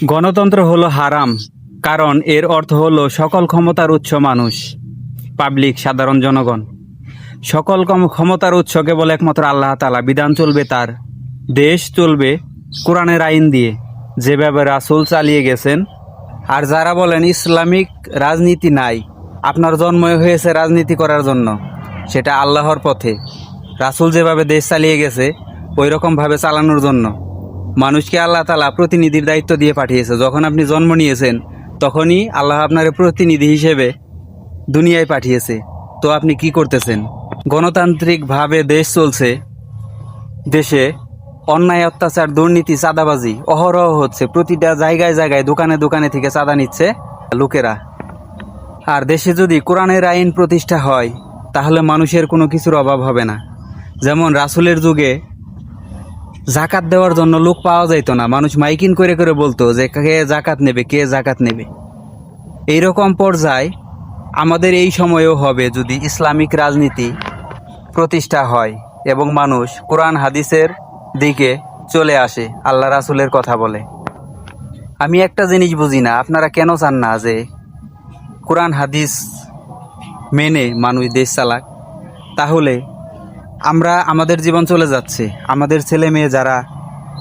গণতন্ত্র হলো হারাম, কারণ এর অর্থ হলো সকল ক্ষমতার উৎস মানুষ, পাবলিক, সাধারণ জনগণ। সকল ক্ষমতার উৎস কেবল একমাত্র আল্লাহ তাআলা। বিধান চলবে তার, দেশ চলবে কোরআনের আইন দিয়ে, যেভাবে রাসূল চালিয়ে গেছেন। আর যারা বলেন ইসলামিক রাজনীতি নাই, আপনার জন্মই হয়েছে রাজনীতি করার জন্য, সেটা আল্লাহর পথে। রাসূল যেভাবে দেশ চালিয়ে গেছে ওই রকমভাবে চালানোর জন্য মানুষকে আল্লাহ তাআলা প্রতিনিধির দায়িত্ব দিয়ে পাঠিয়েছে। যখন আপনি জন্ম নিয়েছেন তখনই আল্লাহ আপনার প্রতিনিধি হিসেবে দুনিয়ায় পাঠিয়েছে। তো আপনি কি করতেছেন? গণতান্ত্রিকভাবে দেশ চলছে, দেশে অন্যায়, অত্যাচার, দুর্নীতি, চাঁদাবাজি অহরহ হচ্ছে। প্রতিটা জায়গায় জায়গায়, দোকানে দোকানে থেকে চাঁদা নিচ্ছে লোকেরা। আর দেশে যদি কোরআনের আইন প্রতিষ্ঠা হয় তাহলে মানুষের কোনো কিছুর অভাব হবে না। যেমন রাসূলের যুগে জাকাত দেওয়ার জন্য লোক পাওয়া যাইতো না, মানুষ মাইকিং করে করে বলতো যে কে জাকাত নেবে, কে জাকাত নেবে। এইরকম পর্যায় আমাদের এই সময়েও হবে যদি ইসলামিক রাজনীতি প্রতিষ্ঠা হয় এবং মানুষ কোরআন হাদিসের দিকে চলে আসে, আল্লাহ রাসূলের কথা বলে। আমি একটা জিনিস বুঝি না, আপনারা কেন চান না যে কোরআন হাদিস মেনে মানুষ দেশ চালাক? তাহলে আমরা, আমাদের জীবন চলে যাচ্ছে, আমাদের ছেলে মেয়ে যারা,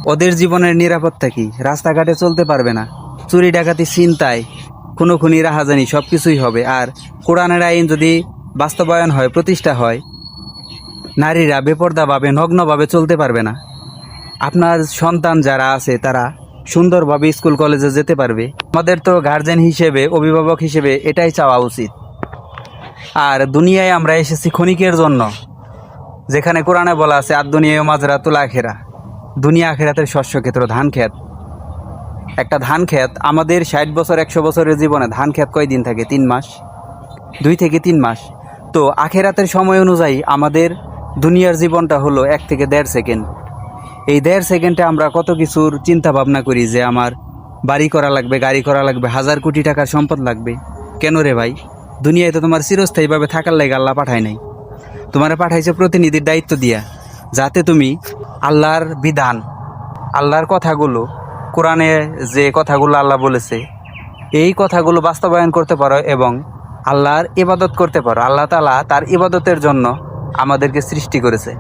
ওদের জীবনের নিরাপত্তা কি? রাস্তাঘাটে চলতে পারবে না, চুরি ডাকাতি, ছিনতাই, খুনোখুনি, রাহাজানি সব কিছুই হবে। আর কোরআনের আইন যদি বাস্তবায়ন হয়, প্রতিষ্ঠা হয়, নারীরা বেপর্দাভাবে, নগ্নভাবে চলতে পারবে না। আপনার সন্তান যারা আছে তারা সুন্দরভাবে স্কুল কলেজে যেতে পারবে। আমাদের তো গার্জেন হিসেবে, অভিভাবক হিসেবে এটাই চাওয়া উচিত। আর দুনিয়ায় আমরা এসেছি ক্ষণিকের জন্য, যেখানে কোরআনে বলা আছে আদ-দুনিয়া মাজরাতুল আখিরা, দুনিয়া আখিরাতের শস্যক্ষেত্র, ধান ক্ষেত। একটা ধান ক্ষেত, আমাদের 60 বছর 100 বছরের জীবনে ধান ক্ষেত কয়দিন থাকে? 3 মাস, 2 থেকে 3 মাস। তো আখিরাতের সময় অনুযায়ী আমাদের দুনিয়ার জীবনটা হলো 1 থেকে 1.5 সেকেন্ড। এই 1.5 সেকেন্ডে আমরা কত কিছুর চিন্তা ভাবনা করি যে আমার বাড়ি করা লাগবে, গাড়ি করা লাগবে, 1000 কোটি টাকার সম্পদ লাগবে। কেন রে ভাই? দুনিয়ায় তো তোমার চিরস্থায়ীভাবে থাকার লাগে আল্লাহ পাঠায় নাই। তোমারে পাঠাইছে প্রতিনিধির দায়িত্ব দিয়া, যাতে তুমি আল্লাহর বিধান, আল্লাহর কথাগুলো, কোরআনে যে কথাগুলো আল্লাহ বলেছে এই কথাগুলো বাস্তবায়ন করতে পারো এবং আল্লাহর ইবাদত করতে পারো। আল্লাহ তাআলা তার ইবাদতের জন্য আমাদেরকে সৃষ্টি করেছে।